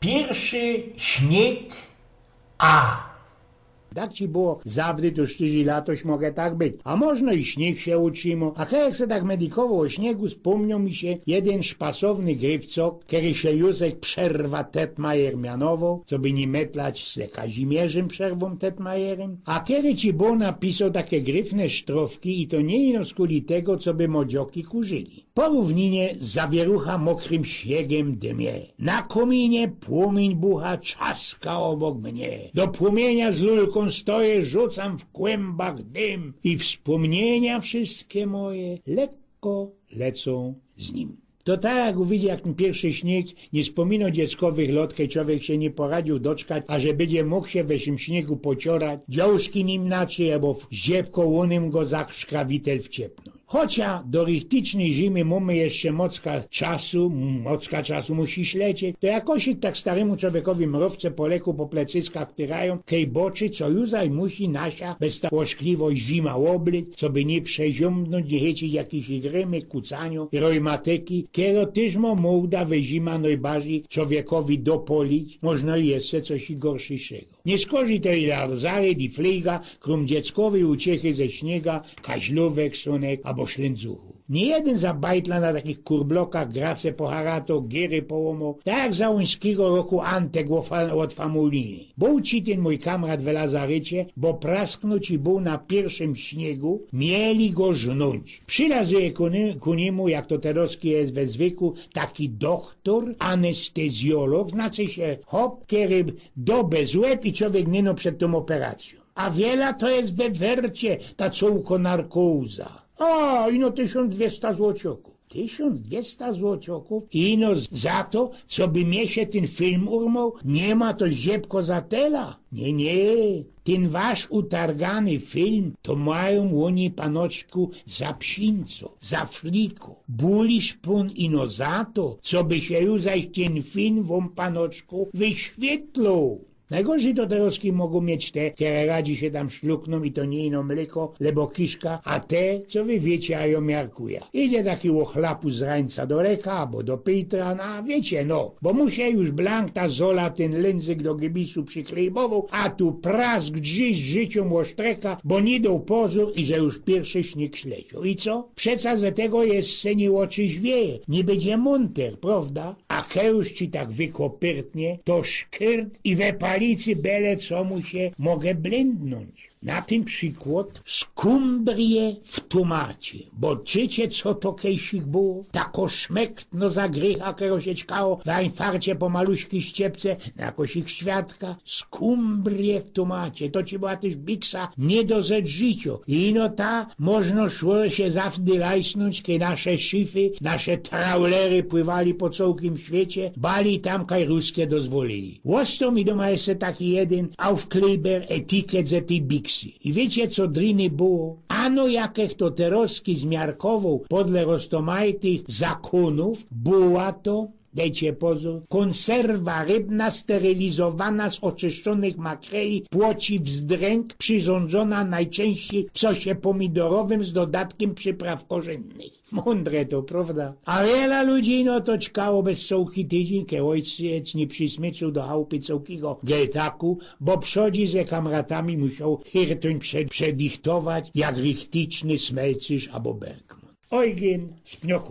Pierwszy śnieg A. Tak ci było zawdy, to 4 latoś mogę tak być. A można i śnieg się utrzymo. A jak se tak medikował o śniegu, wspomniał mi się jeden szpasowny grywcok, który się Józek Przerwa Tetmajer mianował, co by nie metlać z Kazimierzem Przerwą Tetmajerem. A kiedy ci było napisał takie gryfne sztrofki i to nie ino skuli tego, co by modzioki kurzyli. Po równinie zawierucha mokrym śniegiem dymie. Na kominie płomień bucha czaska obok mnie. Do płomienia z lulką stoję, rzucam w kłębach dym i wspomnienia wszystkie moje lekko lecą z nim. To tak jak uvidzi, jak ten pierwszy śnieg, nie wspomino dzieckowych lot, kiedy człowiek się nie poradził doczkać, a że będzie mógł się we tym śniegu pociorać, dziążki nim naczy, albo w ziepko łonym go za szkrawitel wciepnąć. Chociaż do rychtycznej zimy mamy jeszcze mocka czasu musi ślecieć, to jakoś tak staremu człowiekowi mrowce po leku po plecyskach tyrają, kej boczy, co juzaj musi nasia bez ta łoszkliwość zima oblyć, co by nie przeziąbnąć, nie checić jakiś igrymy, kucaniu, rojmatyki, kiero tyżmo mołda we zima najbardziej człowiekowi dopolić, można i jeszcze coś i gorszego. Nie skorzy to i larzary, i fliga, krum dzieckowej uciechy ze śniega, kaźlówek, sonek, albo szlędzuchu. Nie jeden zabajtla na takich kurblokach grace po harato, giery połomał, tak jak za łańskiego roku Antek od Famuliny. Był ci ten mój kamrat w Lazarycie, bo prasknąć i był na pierwszym śniegu, mieli go żnąć. Przylazuje ku niemu, jak to teroski jest we zwyku, taki doktor, anestezjolog, znaczy się hop, kiedy dobę z łeb i człowiek nie no przed tą operacją. A wiele to jest we wercie, ta cołko narkoza. A, ino 1200 złocioków. 1200 złocioków? Ino za to, co by mnie się ten film urmał, nie ma to ziepko za tela. Nie. Ten wasz utargany film, to mają oni panoczku za psinco, za fliko. Bulisz pun ino za to, co by się już ten film wam panoczku wyświetlał. Najgorzej to teroski mogą mieć te, które radzi się tam szlukną i to nie ino mleko, lebo kiszka, a te, co wy wiecie, a ją miarkuja. Idzie taki ochlapu z rańca do reka, albo do Petra, no wiecie, no, bo mu się już Blanka Zola ten lędzyk do gibisu przyklejbował, a tu prask gdzieś z życią osztreka, bo nie dał pozór i że już pierwszy śnieg śleciał. I co? Przeca ze tego jest scenie oczy zwieje, nie będzie monter, prawda? A kejuż ci tak wykopyrtnie, to szkyrt i we palicy bele co mu się mogę blędnąć. Na tym przykład skumbrie w tomacie, bo czycie co to kejsik było? Tako szmektno zagrycha, kero się czkało w infarcie po maluśki ściepce na jakoś ich świadka. Skumbrie w tomacie, to ci była też biksa nie do życio. I no ta, można szło się zawdy lajsnąć, kiedy nasze szyfy, nasze trawlery pływali po całkiem świecie, bali tam kaj ruskie dozwolili. Łostą mi doma jest taki jeden Aufkleber etykiet ze tej biksy. I wiecie, co driny było? Ano jakich to teroski zmiarkował podle roztomajtych zakonów, była to, dajcie pozór, konserwa rybna sterylizowana z oczyszczonych makreli, płoci wzdręk, przyrządzona najczęściej w sosie pomidorowym z dodatkiem przypraw korzennych. Mądre to, prawda? A wiele ludzi no to czkało bez sołki tydzień, kiedy ojciec nie przysmyczył do chałupy całkiego geltaku, bo przodzi ze kamratami musiał hirtoń przedichtować jak richtyczny Smelcysz albo Bergman. Eugen z Pnioku.